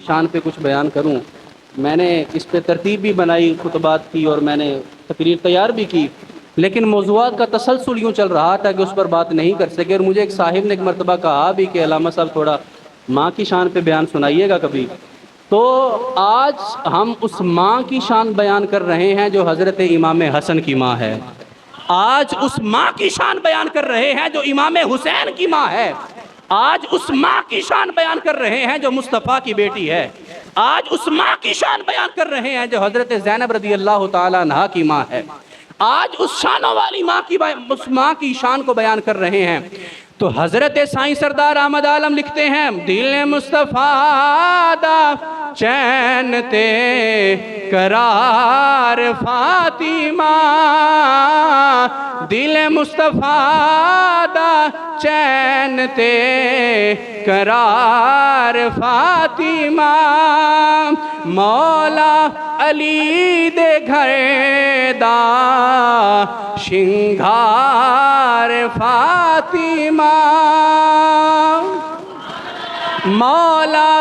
شان پہ کچھ بیان کروں۔ میں نے اس پہ ترتیب بھی بنائی خطبات کی اور میں نے تقریر تیار بھی کی، لیکن موضوعات کا تسلسل یوں چل رہا تھا کہ اس پر بات نہیں کر سکے، اور مجھے ایک صاحب نے ایک مرتبہ کہا بھی کہ علامہ صاحب تھوڑا ماں کی شان پہ بیان سنائیے گا کبھی۔ تو آج ہم اس ماں کی شان بیان کر رہے ہیں جو حضرت امام حسن کی ماں ہے، آج اس ماں کی شان بیان کر رہے ہیں جو امام حسین کی ماں ہے، آج اس ماں کی شان بیان کر رہے ہیں جو مصطفیٰ کی بیٹی ہے، آج اس ماں کی شان بیان کر رہے ہیں جو حضرت زینب رضی اللہ تعالیٰ عنہا کی ماں ہے، آج اس شانوں والی اس ماں کی شان کو بیان کر رہے ہیں۔ تو حضرت سائیں سردار احمد عالم لکھتے ہیں، دل مصطفیٰ دا چین تے قرار فاطمہ، دل مصطفیٰ دا چین تے قرار فاطمہ، مولا علی دے گھر دا شنگار فاطمہ، مولا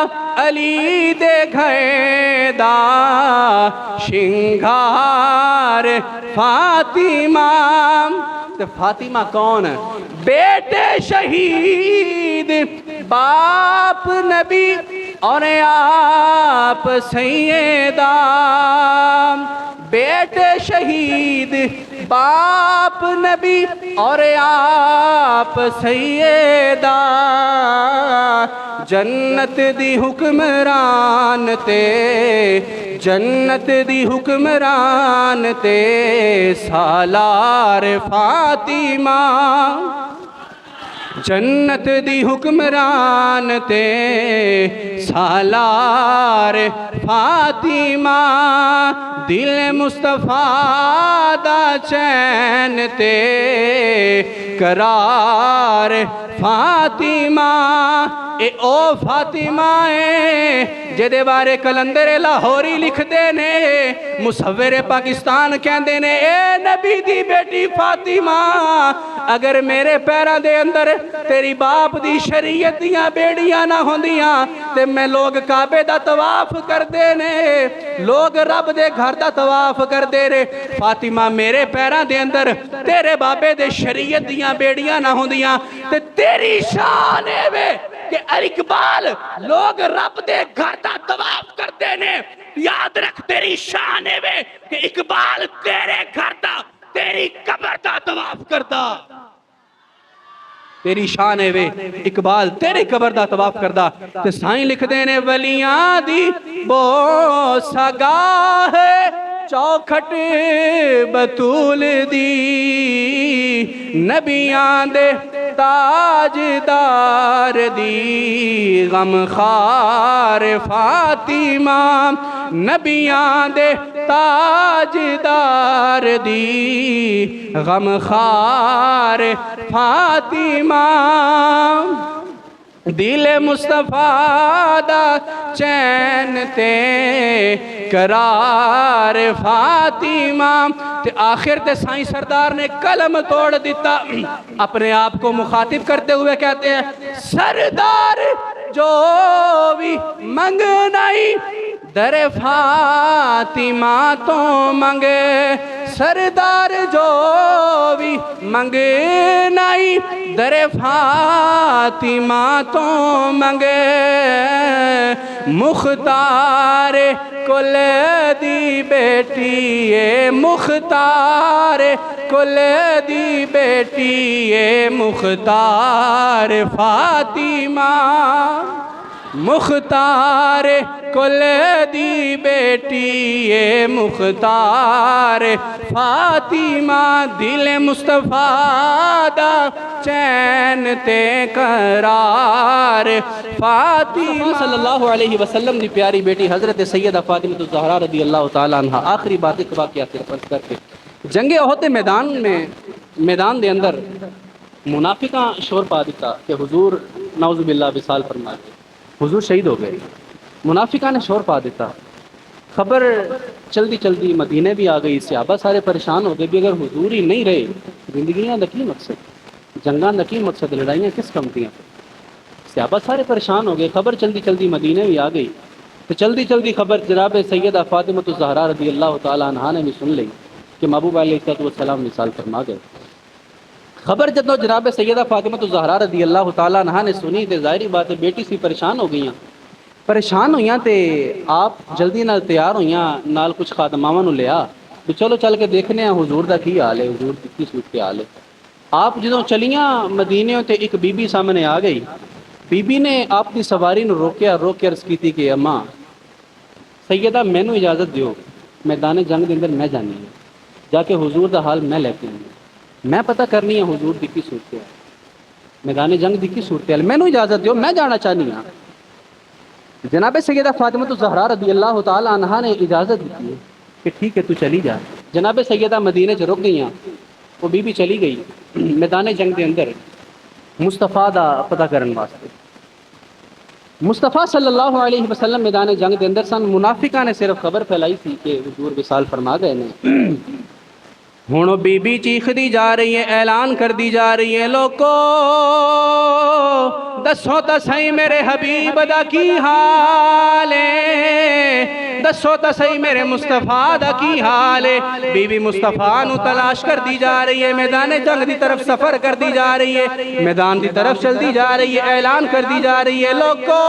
علی دے گھر دا شنگار فاطمہ۔ تو فاطمہ کون ہے؟ بیٹے شہید، باپ نبی اور آپ سیدہ، بیٹے شہید، باپ نبی اور آپ سیدہ، جنت دی حکمران تے، جنت دی حکمران تے سالار فاطمہ، جنت دی حکمران تے سالار فاطمہ، دل مصطفیٰ دا چین تے قرار فاطمہ، اے او فاطمہ اے جدے بارے کلندر لاہوری لکھ دے نے، مصور پاکستان کہندے نے، اے نبی دی بیٹی فاطمہ، اگر میرے پیرہ دے اندر تیری باپ دی شریعت دیاں بیڑیاں نہ ہوندیاں تے میں لوگ کعبے دا طواف کر دے نے، لوگ رب دے گھر دا طواف کر دے رے، فاطمہ میرے پیرہ دے اندر تیرے بابے دے شریعت دیاں بیڑیاں نہ ہوندیاں تے تیری شان ہے وے کہ اقبال لوگ رب دے گھر دا طواف کر دے نے، یاد رکھ تیری شان ہے وے کہ اقبال تیرے گھر دا تیری قبر دا طواف کردا، تیری شان ہے وے اقبال تیرے قبر دا طواف کردہ۔ تے سائیں لکھ دینے، ولیاں دی بو سگاہ چوکھٹ بطول دی، نبیاں دے تاجدار دی غم خار فاطمہ، نبیاں دے تاجدار دی غم خار فاطمہ، دل مصطفیٰ دا چین تے قرار فاطمہ۔ تے آخر تے سائیں سردار نے قلم توڑ دیتا، اپنے آپ کو مخاطب کرتے ہوئے کہتے ہیں، سردار جو بھی منگنائی در فاطمہ تو منگے، سردار جو بھی منگنائی در فاطمہ تو منگے، مختار کل دی بیٹی ہے، مختار کل دی بیٹی ہے، مختار فاطمہ، مختار کل دی بیٹی ہے، مختار فاطمہ، دل مصطفیٰ دا چین تے قرار فاطمہ۔ صلی اللہ علیہ وسلم دی پیاری بیٹی حضرت سیدہ فاطمہ الزہرا رضی اللہ تعالیٰ عنہ، آخری بات ایک واقعہ فرض کر کے، جنگ احد میدان دے اندر منافقاں شور پا دیتا کہ حضور نعوذ باللہ وصال فرمائے، حضور شہید ہو گئے، منافقہ نے شور پا دیتا، خبر چلدی چلدی مدینے بھی آ گئی، صحابہ سارے پریشان ہو گئے بھی اگر حضور ہی نہیں رہے زندگیاں دا کی مقصد، جنگاں دا کی مقصد، لڑائیاں کس کم دیاں۔ صحابہ سارے پریشان ہو گئے، خبر چلدی چلدی مدینے بھی آ گئی، تو جلدی جلدی خبر جناب سیدہ فاطمہ الزہرا رضی اللہ تعالیٰ عنہا نے بھی سن لی کہ محبوب علیہ السلام وصال فرما گئے۔ خبر جب جناب سیدہ فاطمہ الزہرا رضی اللہ تعالیٰ عنہا نے سنی تو ظاہری بات ہے بیٹی سی پریشان ہو گئیاں، پریشان ہوئیاں تے آپ جلدی نال تیار ہوئیاں، نال کچھ خادماواں نوں لیا تو چلو چل کے دیکھنے ہیں حضور دا کی حال ہے، حضور دی کی صورت حال ہے۔ آپ جدوں چلیاں مدینے تے ایک بی بی سامنے آ گئی، بی بی نے آپ کی سواری نو روکیا، روک کے عرض کی کہ اماں سیدہ مینو اجازت دیو میدان جنگ دے اندر میں جانی ہوں، جا کے حضور دا حال میں لے کے آئی، میں پتہ کرنی ہے حضور دی کی صورت ہے، میدان جنگ دی کی صورت ہے، مینو اجازت دیو میں جانا چاہنی ہاں۔ جناب سیدہ فاطمہ الزہرا رضی اللہ تعالی عنہا نے اجازت دی ہے کہ ٹھیک ہے تو چلی جا۔ جناب سیدہ مدینے چ رک گئیاں، وہ بی بی چلی گئی میدان جنگ دے اندر مصطفیٰ دا پتہ کرن واسطے۔ مصطفیٰ صلی اللہ علیہ وسلم میدان جنگ دے اندر سن، منافقاں نے صرف خبر پھیلائی تھی کہ حضور وصال فرما گئے نے۔ ہن بی بی چیخ دی جا رہی ہے، اعلان کر دی جا رہی ہے، لوکو دسو تا صحیح میرے حبیب دا کی حال ہے، دسو تا صحیح میرے مصطفیٰ دا کی حال ہے۔ بی بی مصطفیٰ نو تلاش کر دی جا رہی ہے، میدان جنگ دی طرف سفر کر دی جا رہی ہے، میدان دی طرف چل دی جا رہی ہے، اعلان کر دی جا رہی ہے، لوکو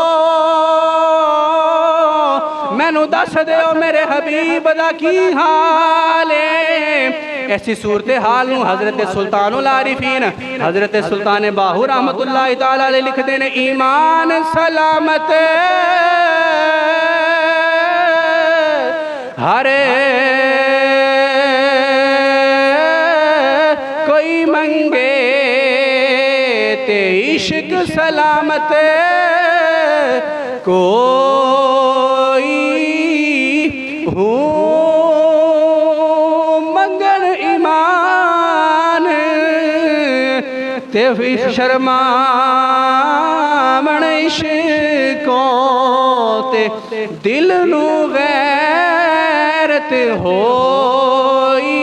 مینو دس دیو میرے حبیب دا کی حال ہے۔ ایسی صورتحال نو حضرت سلطان العارفین حضرت سلطان باہو رحمت اللہ تعالی علیہ لکھ دینے، ایمان سلامت ہر کوئی منگے تے عشق سلامت کوئی ہوں منگن ایمان تے شرما من عشقوں تے دل نو غیرت ہوئی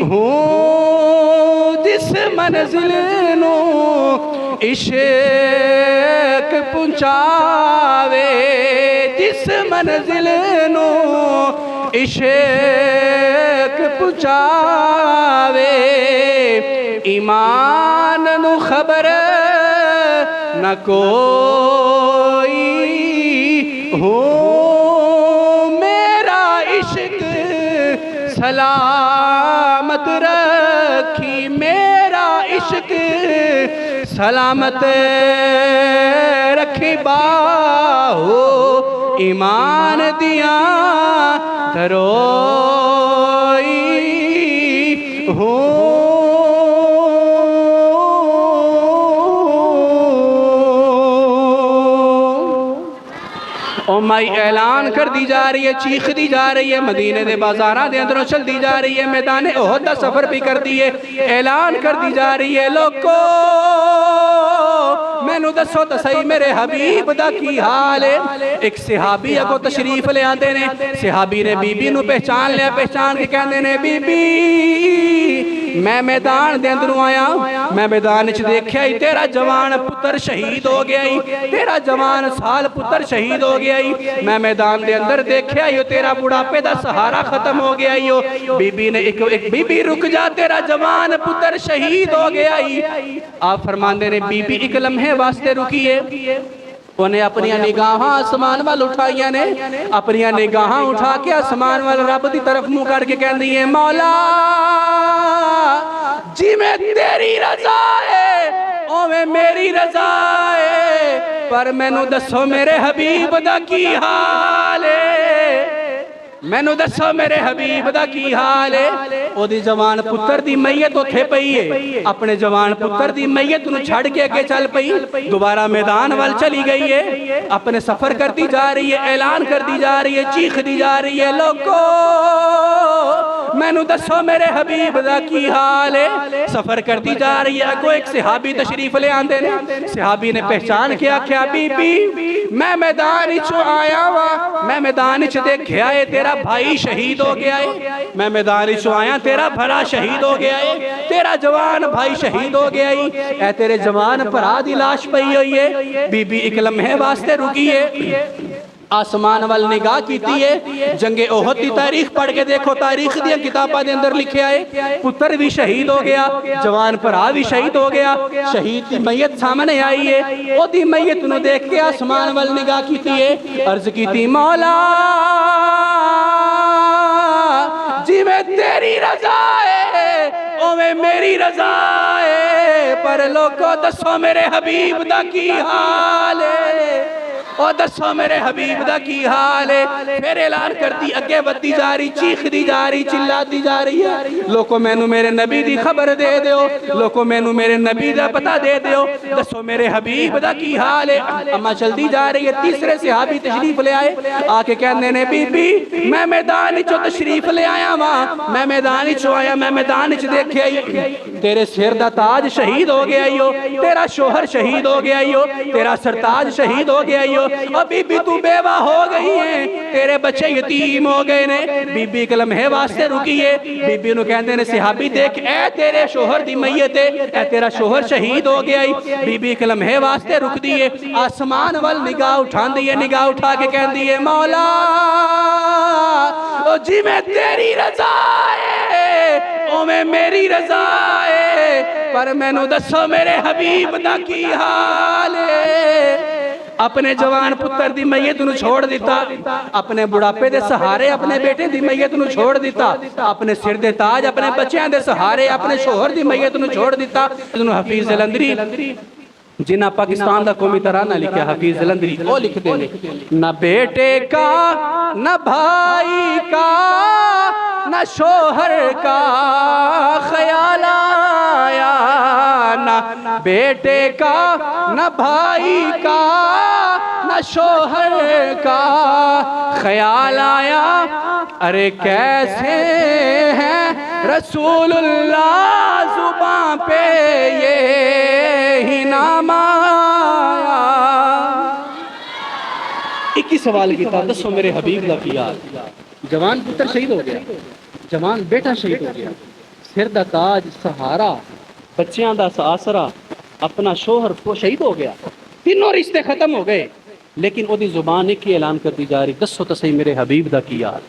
ہوں جس منزل نو عشق پہنچاوے، جس منزل نو عشق پہنچاوے، ایمان نو خبر نہ کوئی ہوں میرا عشق سلامت رکھی، میرا عشق سلامت رکھی باہو ایمان دیاں دروئی ہوں۔ او مائی اعلان کر دی جا رہی ہے، چیخ دی جا رہی ہے، مدینے دے بازاراں دے اندروں چل دی جا رہی ہے، میدان احد دا سفر بھی کر دی ہے، اعلان کر دی جا رہی ہے، لوکو مینو دسو تا صحیح میرے حبیب دا کی حال ہے۔ ایک صحابی اگو تشریف لے آتے نے، صحابی نے بی بی نو پہچان لیا، پہچان کے کہندے نے، بی بی میں میدان دے اندروں آیا، میں میدان وچ دیکھیا ہی تیرا جوان پتر شہید ہو گیا ہی، تیرا جوان سال پتر شہید ہو گیا ہی، میں میدان دے اندر دیکھیا ہی تیرا بڑھاپے دا سہارا ختم ہو گیا ہی، بی بی نے ایک بی بی رک جا تیرا جوان پتر شہید ہو گیا ہی۔ آپ فرماندے نے بی بی ایک لمحے واسطے رکیے، انہیں اپنی نگاہاں آسمان وال اٹھائیاں نے، اپنی نگاہاں اٹھا کے آسمان وال رب دی طرف منہ کر کے کہندی ہے، مولا جی میں تیری رضا ہے اوے میری رضا ہے، پر مینو دسو میرے حبیب دا کی حال ہے، مینو دسو میرے حبیب دا کی حال ہے۔ او دی جوان پتر دی میت اتھے پئی ہے، اپنے جوان پتر دی میت نو چھڑ کے اگے چل پئی، دوبارہ میدان وال چلی گئی ہے، اپنے سفر کرتی جا رہی ہے، اعلان کر دی جا رہی ہے، چیخ دی جا رہی ہے، لوگو مینو دسو میرے حبیب دا کی حال ہے۔ سفر کرتی جا رہی ہے، اگو ایک صحابی تشریف لے آندے نے، صحابی نے پہچان کیا کیا بی بی میں میدان چو آیا وا، میں میدان چ دیکھیا ہے تیرا بھائی شہید ہو گیا ہے، میں میدان چو آیا تیرا بھرا شہید ہو گیا ہے، تیرا جوان بھائی شہید ہو گیا ہے، اے تیرے جوان بھرا دی لاش پئی ہوئی ہے۔ بی بی ایک لمحے واسطے رکی ہے، آسمان وال نگاہ کیتی ہے. جنگ احد دی تاریخ پڑھ کے دیکھو, تاریخ دی کتاباں دے اندر لکھیا ہے پتر بھی شہید ہو گیا, جوان بھرا بھی شہید ہو گیا. شہید دی میت سامنے آئی ہے, او دی میت نو دیکھ کے آسمان وال نگاہ کیتی ہے, عرض کیتی مولا جی میں تیری رضا ہے او میں میری رضا ہے, پر لوگو دسو میرے حبیب دا کی حال ہے, او دسو میرے حبیب دا کی حال ہے. پھر اعلان کرتی اگے ودی جا رہی, چیخ دی جا رہی, چلا دی جا رہی ہے, لوگو مینو میرے نبی دی خبر دے دیو, لوگو مینو میرے نبی دا پتہ دے دیو, دسو میرے حبیب دا کی حال ہے. اما چل دی جا رہی ہے, تیسرے صحابی تشریف لے آئے, آ کے کہنے نے بی بی میں میدان چو تشریف لے آیا ماں, میں میدان چو آیا, میں میدان چو دیکھے آئی, تیرے سر دا تاج شہید ہو گیا ہو, تیرا شوہر شہید ہو گیا ہو, تیرا سرتاج شہید ہو گیا ہو, اور بی بی تو بیوہ ہو گئی ہے, تیرے بچے یتیم ہو گئے نے. بی بی ایک لمحے واسطے رکیے, بی بی نو کہندے نے صحابی دیکھ اے تیرے شوہر دی میت ہے, اے تیرا شوہر شہید ہو گیا ہے. بی بی ایک لمحے واسطے رک دیئے, آسمان وال نگاہ اٹھان دیئے, نگاہ اٹھا کے کہن دیئے مولا او جی میں تیری رضا ہے او میں میری رضا ہے, پر میں نو دسو میرے حبیب دا کی حال ہے. اپنے جوان پتر دی میت نو چھوڑ دیتا, اپنے بڑھاپے دے سہارے اپنے بیٹے دی میت نو چھوڑ دیتا, اپنے سر دے تاج اپنے بچیاں دے سہارے اپنے شوہر دی میت نو چھوڑ دیتا. حفیظ جلندری جنہ پاکستان دا قومی ترانہ لکھا, حفیظ جلندری وہ لکھتے ہیں نہ بیٹے کا نہ بھائی کا نہ شوہر کا خیال آیا, نہ بیٹے کا نہ بھائی کا نہ شوہر کا خیال آیا, ارے کیسے ہیں رسول اللہ زباں پہ یہ نام آیا. ایک ہی سوال کی تھا, دسو میرے حبیب دا کی حال. جوان پتر شہید ہو گیا, جوان بیٹا شہید ہو گیا, سر دا تاج سہارا, بچیاں دا آسرا, اپنا شوہر کو شہید ہو گیا, تینوں رشتے ختم ہو گئے, لیکن او دی زبان ایک ہی اعلان کر دی جا رہی, دسو تو صحیح میرے حبیب دا کی حال.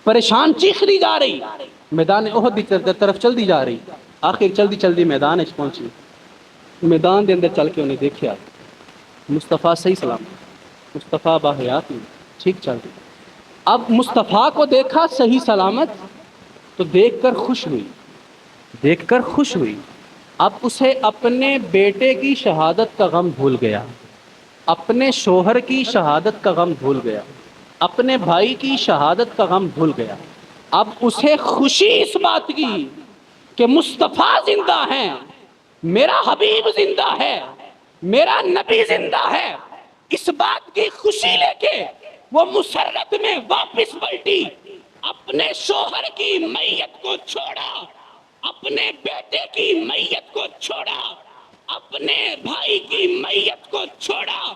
پریشان چیخ دی جا رہی, میدان احد دی طرف چل دی جا رہی, آخر چل دی میدان اچ پہنچی. میدان دے اندر چل کے انہیں دیکھیا مصطفیٰ صحیح سلام, مصطفیٰ باحیات میں ٹھیک چل رہی. اب مصطفیٰ کو دیکھا صحیح سلامت تو دیکھ کر خوش ہوئی, دیکھ کر خوش ہوئی. اب اسے اپنے بیٹے کی شہادت کا غم بھول گیا, اپنے شوہر کی شہادت کا غم بھول گیا, اپنے بھائی کی شہادت کا غم بھول گیا. اب اسے خوشی اس بات کی کہ مصطفیٰ زندہ ہیں, میرا حبیب زندہ ہے, میرا نبی زندہ ہے. اس بات کی خوشی لے کے وہ مسرت میں واپس پلٹی, اپنے شوہر کی میت کو چھوڑا, اپنے بیٹے کی میت کو چھوڑا, اپنے بھائی کی میت کو چھوڑا,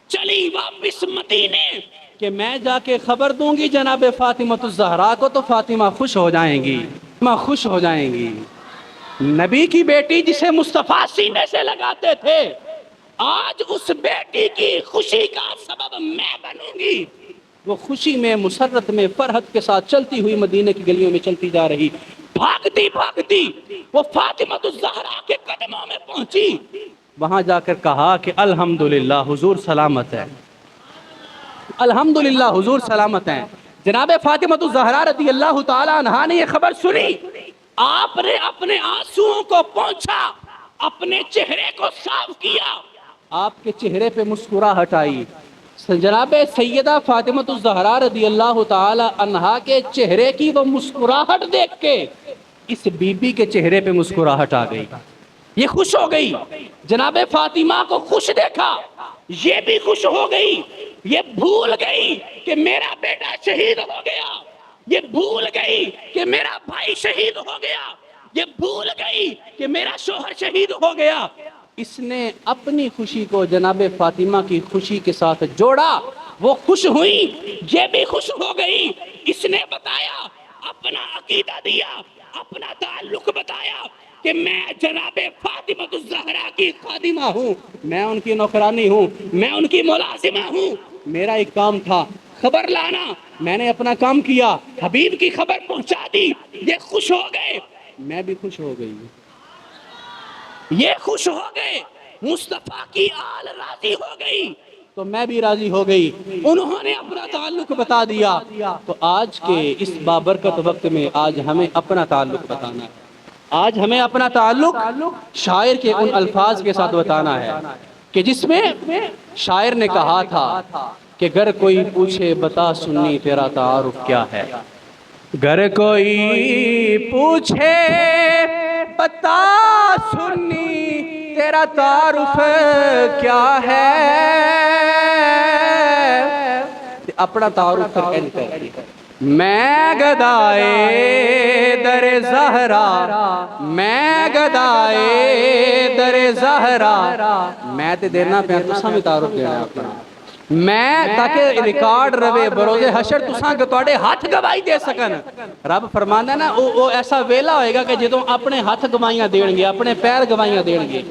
چلی واپس مدینے کہ میں جا کے خبر دوں گی جناب فاطمہ الزہرا کو تو فاطمہ خوش ہو جائیں گی, فاطمہ خوش ہو جائیں گی. نبی کی بیٹی جسے مصطفیٰ سینے سے لگاتے تھے, آج اس بیٹی کی خوشی کا سبب میں بنوں گی. وہ خوشی میں, مسرت میں, فرحت کے ساتھ چلتی ہوئی مدینے کی گلیوں میں چلتی جا رہی, بھاگتی بھاگتی وہ فاطمہ الزہرا کے قدموں میں پہنچی. وہاں جا کر کہا کہ الحمدللہ حضور سلامت ہے, الحمدللہ حضور سلامت ہیں. جناب فاطمہ الزہرا رضی اللہ تعالیٰ عنہا نے یہ خبر سنی, آپ نے اپنے آنسوؤں کو پونچھا, اپنے چہرے کو صاف کیا, آپ کے چہرے پہ مسکراہٹ آئی. جناب سیدہ فاطمہ الزہرا رضی اللہ تعالیٰ عنہا کے چہرے کی وہ مسکراہٹ دیکھ کے اس بی بی کے چہرے پہ مسکراہٹ آ گئی, یہ خوش ہو گئی. جناب فاطمہ کو خوش دیکھا, یہ بھی خوش ہو گئی, یہ بھول گئی کہ میرا بیٹا شہید ہو گیا, یہ بھول گئی کہ میرا بھائی شہید ہو گیا, یہ بھول گئی کہ میرا شوہر شہید ہو گیا. اس نے اپنی خوشی کو جناب فاطمہ کی خوشی کے ساتھ جوڑا, وہ خوش ہوئی, یہ بھی خوش ہو گئی. اس نے بتایا, اپنا عقیدہ دیا, اپنا تعلق بتایا کہ میں جناب فاطمہ الزہرا کی خادمہ ہوں, میں ان کی نوکرانی ہوں, میں ان کی ملازمہ ہوں. میرا ایک کام تھا, خبر لانا، میں نے اپنا کام کیا، حبیب کی خبر پہنچا دی، یہ خوش ہو گئے، میں بھی خوش ہو گئی، یہ خوش ہو گئے، مصطفیٰ کی آل راضی ہو گئی تو میں بھی راضی ہو گئی، انہوں نے اپنا تعلق بتا دیا۔ تو آج کے اس بابرکت وقت میں آج ہمیں اپنا تعلق بتانا ہے، آج ہمیں اپنا تعلق شاعر کے ان الفاظ کے ساتھ بتانا ہے کہ جس میں شاعر نے کہا تھا کہ گر کوئی پوچھے بتا سنی تیرا تعارف کیا ہے، گر کوئی پوچھے بتا سنی تیرا تعارف کیا ہے، اپنا تعارف کر این کر دیا، میں گدائے در زہرا، میں گدائے در زہرا، میں تے دینا پہ تساں بھی تعارف دینا ہے اپنا، میں تاکہ ریکارڈ روے بروز حشر تساں کہ تواڈے ہاتھ گواہی دے سکن۔ رب فرماندا ہے نا وہ ایسا ویلا ہوئے گا کہ جدوں اپنے ہاتھ گواہیاں دین گے، اپنے پیر گواہیاں دین گے،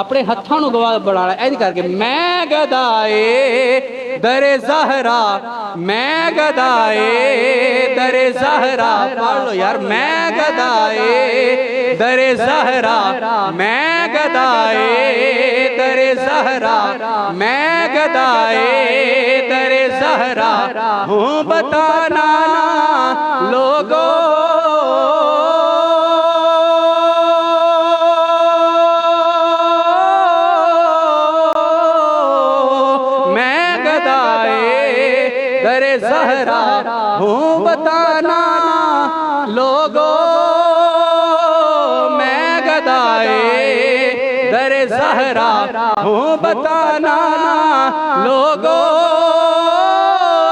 اپنے ہتھاں نوں گواہ بنانا ہے کر کے، میں گدائے در زہرا، میں گدائے در زہرا، پڑھ لو یار، میں گدائے در زہرا، میں گدائے در زہرا، میں گدائے در زہرا ہوں، بتانا لوگوں میں گدائے در زہرا ہوں، بتانا لوگوں میں گدائے در زہرا ہوں، بتانا لوگوں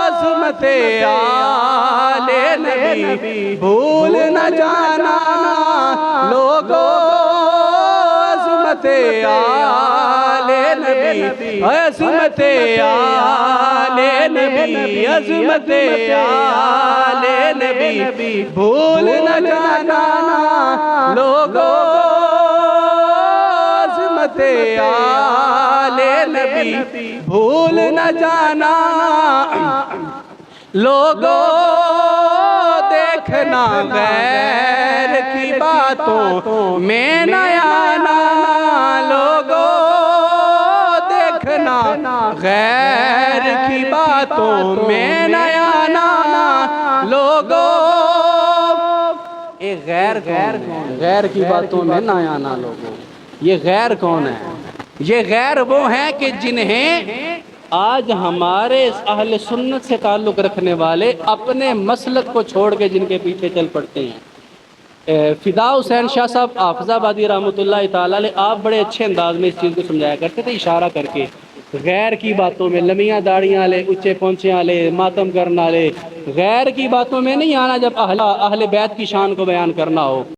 عظمت آل نبی بھول نہ جانا، لوگوں عظمت آل نبی، عظمت آل نبی، عظمت آل نبی بھول نہ جانا، لوگوں عظمت آل نبی بھول نہ جانا، لوگوں دیکھنا غیر کی باتوں میں نہ آنا، لوگوں دیکھنا غیر کی باتوں میں نہ آنا، لوگوں یہ غیر کون، غیر کی باتوں میں نہ آنا، لوگوں یہ غیر کون ہے؟ یہ غیر وہ ہیں کہ جنہیں آج ہمارے اہل سنت سے تعلق رکھنے والے اپنے مسلک کو چھوڑ کے جن کے پیچھے چل پڑتے ہیں۔ فدا حسین شاہ صاحب حافظ آبادی رحمۃ اللہ تعالیٰ علیہ، آپ بڑے اچھے انداز میں اس چیز کو سمجھایا کرتے تھے اشارہ کر کے، غیر کی باتوں میں لمیاں داڑیاں لے، اچھے پونچھیاں لے، ماتم کرنا لے، غیر کی باتوں میں نہیں آنا جب اہل بیت کی شان کو بیان کرنا ہو۔